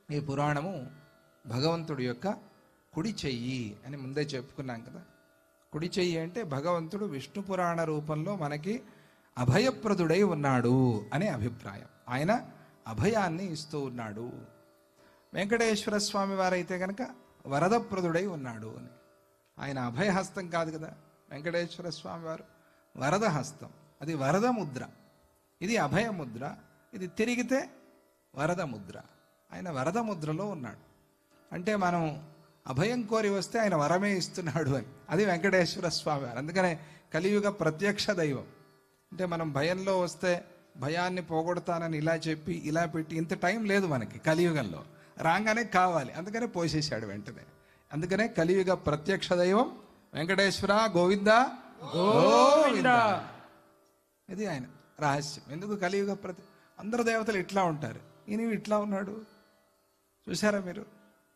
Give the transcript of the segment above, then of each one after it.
ఈ పురాణము భగవంతుడి యొక్క కుడి చెయ్యి అని ముందే చెప్పుకున్నాం కదా. కుడి చెయ్యి అంటే భగవంతుడు విష్ణు పురాణ రూపంలో మనకి అభయప్రదుడై ఉన్నాడు అనే అభిప్రాయం. ఆయన అభయాన్ని ఇస్తూ ఉన్నాడు. వెంకటేశ్వర స్వామి వారైతే కనుక వరదప్రదుడై ఉన్నాడు అని. ఆయన అభయహస్తం కాదు కదా వెంకటేశ్వర స్వామి వారు, వరద హస్తం. అది వరద ముద్ర, ఇది అభయ ముద్ర, ఇది తిరిగితే వరద ముద్ర. ఆయన వరద ముద్రలో ఉన్నాడు అంటే మనం అభయం కోరి వస్తే ఆయన వరమే ఇస్తున్నాడు అని. అది వెంకటేశ్వర స్వామి వారు. అందుకనే కలియుగ ప్రత్యక్ష దైవం. అంటే మనం భయంలో వస్తే భయాన్ని పోగొడతానని ఇలా చెప్పి ఇలా పెట్టి ఇంత టైం లేదు మనకి కలియుగంలో. రాగానే కావాలి, అందుకనే పోసేశాడు వెంటనే. అందుకనే కలియుగ ప్రత్యక్ష దైవం వెంకటేశ్వర గోవింద గోవింద. ఇది ఆయన రహస్యం. ఎందుకు కలియుగ అందరు దేవతలు ఇట్లా ఉంటారు, ఈయన ఇట్లా ఉన్నాడు. చూసారా మీరు?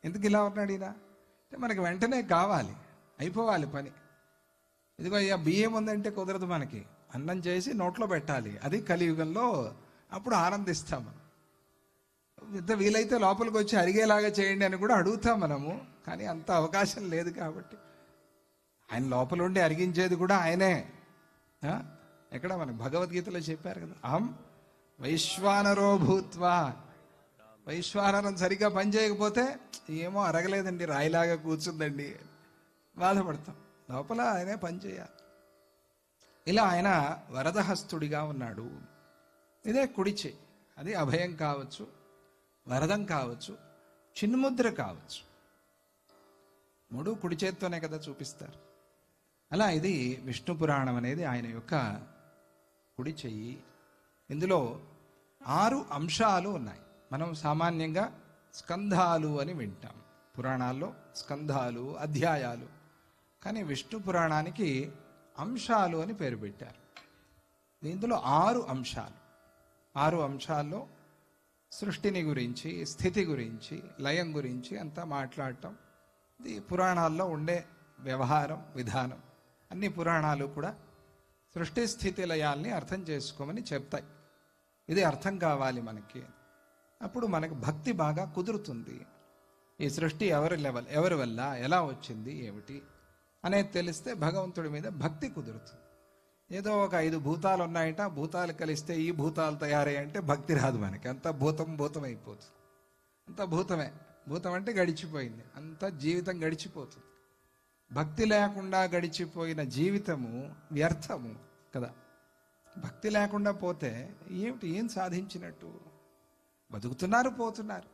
ఎందుకు ఇలా ఉన్నాడు ఈయన అంటే మనకి వెంటనే కావాలి, అయిపోవాలి పని. ఇదిగో ఇక బియ్యం ఉందంటే కుదరదు, మనకి అన్నం చేసి నోట్లో పెట్టాలి. అది కలియుగంలో. అప్పుడు ఆనందిస్తాం మనం. ఇంత వీలైతే లోపలికి వచ్చి అరిగేలాగా చేయండి అని కూడా అడుగుతాం మనము. కానీ అంత అవకాశం లేదు కాబట్టి ఆయన లోపల ఉండి అరిగించేది కూడా ఆయనే. ఎక్కడ మనకు భగవద్గీతలో చెప్పారు కదా, అహం వైశ్వానరో భూత్వా. వైశ్వానరం సరిగ్గా పని చేయకపోతే ఏమో అరగలేదండి, రాయిలాగా కూర్చుందండి, బాధపడతాం. లోపల ఆయనే పని చేయాలి. ఇలా ఆయన వరదహస్తుడిగా ఉన్నాడు. ఇదే కుడిచే. అది అభయం కావచ్చు, వరదం కావచ్చు, చిన్ముద్ర కావచ్చు. మూడు కుడి చేత్తోనే కదా చూపిస్తారు. అలా ఇది విష్ణు పురాణం అనేది ఆయన యొక్క కుడి చెయ్యి. ఇందులో 6 అంశాలు ఉన్నాయి. మనం సామాన్యంగా స్కంధాలు అని వింటాం. పురాణాల్లో స్కంధాలు, అధ్యాయాలు. కానీ విష్ణు పురాణానికి అంశాలు అని పేరు పెట్టారు. ఇందులో 6 అంశాలు. 6 అంశాల్లో సృష్టిని గురించి, స్థితి గురించి, లయం గురించి అంతా మాట్లాడటం. ఇది పురాణాల్లో ఉండే వ్యవహారం, విధానం. అన్ని పురాణాలు కూడా సృష్టి స్థితి లయాల్ని అర్థం చేసుకోమని చెప్తాయి. ఇది అర్థం కావాలి మనకి. అప్పుడు మనకు భక్తి బాగా కుదురుతుంది. ఈ సృష్టి ఎవరి వల్ల ఎలా వచ్చింది ఏమిటి అనేది తెలిస్తే భగవంతుడి మీద భక్తి కుదురుతుంది. ఏదో ఒక 5 భూతాలు ఉన్నాయంట, భూతాలు కలిస్తే ఈ భూతాలు తయారయ్యంటే భక్తి రాదు మనకి. అంత భూతం అయిపోతుంది. అంత భూతమే. భూతం అంటే గడిచిపోయింది, అంత జీవితం గడిచిపోతుంది. భక్తి లేకుండా గడిచిపోయిన జీవితము వ్యర్థము కదా. భక్తి లేకుండా పోతే ఏమిటి, ఏం సాధించినట్టు? బతుకుతున్నారు, పోతున్నారు.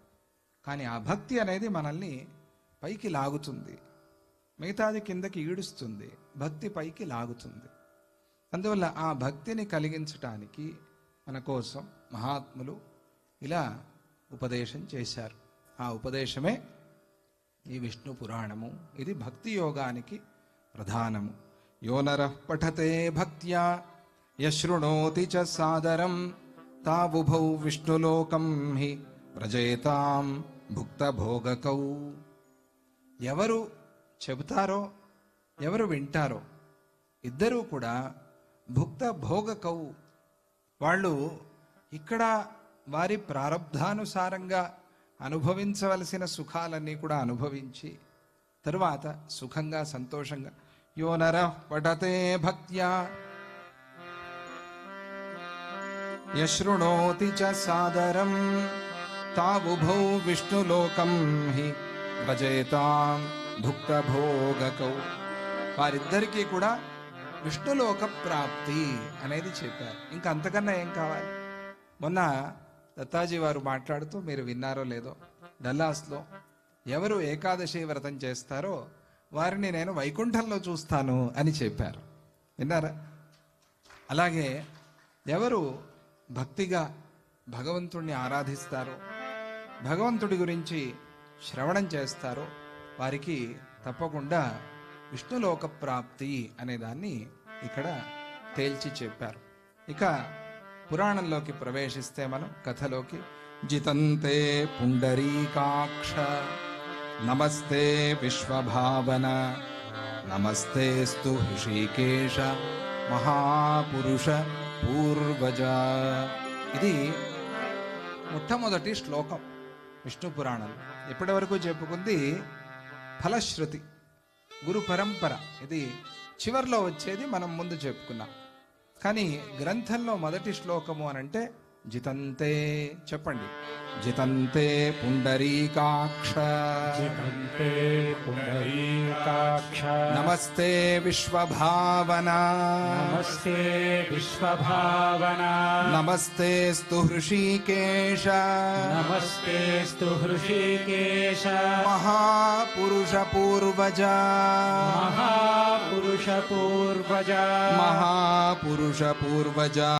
కానీ ఆ భక్తి అనేది మనల్ని పైకి లాగుతుంది, మిగతాది కిందకి ఈడుస్తుంది, భక్తి పైకి లాగుతుంది. అందువల్ల ఆ భక్తిని కలిగించటానికి మన కోసం మహాత్ములు ఇలా ఉపదేశం చేశారు. ఆ ఉపదేశమే ఈ విష్ణు పురాణము. ఇది భక్తి యోగానికి ప్రధానము. యో నరః పఠతే భక్త్యా యశృణోతి చ సాదరం తావుభౌ విష్ణులోకం హి ప్రజేతాం భుక్త భోగకౌ. ఎవరు చెబుతారో, ఎవరు వింటారో, ఇద్దరూ కూడా భుక్త భోగకౌ. వాళ్ళు ఇక్కడ వారి ప్రారబ్ధానుసారంగా అనుభవించవలసిన సుఖాలన్నీ కూడా అనుభవించి తరువాత సుఖంగా, సంతోషంగా. యో నరః పఠతే భక్త్యా యశృణోతి చ సాదరం తావుభౌ విష్ణులోకం హి వ్రజేతాం భుక్త భోగకౌ. వారిద్దరికీ కూడా విష్ణులోక ప్రాప్తి అనేది చెప్పారు. ఇంకా అంతకన్నా ఏం కావాలి? మొన్న దత్తాజీ వారు మాట్లాడుతూ, మీరు విన్నారో లేదో, డల్లాస్లో ఎవరు ఏకాదశి వ్రతం చేస్తారో వారిని నేను వైకుంఠంలో చూస్తాను అని చెప్పారు. విన్నారా? అలాగే ఎవరు భక్తిగా భగవంతుణ్ణి ఆరాధిస్తారో, భగవంతుడి గురించి శ్రవణం చేస్తారో వారికి తప్పకుండా విష్ణులోక ప్రాప్తి అనే దాన్ని ఇక్కడ తేల్చి చెప్పారు. ఇక పురాణంలోకి ప్రవేశిస్తే మనం కథలోకి. జితంతే పుండరీకాక్ష నమస్తే విశ్వభావన నమస్తేస్తు హృషికేశ మహాపురుష పూర్వజ. ఇది మొట్టమొదటి శ్లోకం. విష్ణు పురాణం. ఇప్పటి వరకు చెప్పుకుంది ఫలశ్రుతి, గురు పరంపర. ఇది చివర్లో వచ్చేది, మనం ముందు చెప్పుకున్నాం. కానీ గ్రంథంలో మొదటి శ్లోకము అనంటే జితంతే, చెప్పండి, జితంతే పుండరీకాక్ష, జితంతే పుండరీకాక్ష, నమస్తే విశ్వభావన, నమస్తే విశ్వభావన, నమస్తేస్తు హృషీకేశ, నమస్తేస్తు హృషీకేశ, మహాపురుష పూర్వజ, మహాపురుష పూర్వజ, మహాపురుష పూర్వజ.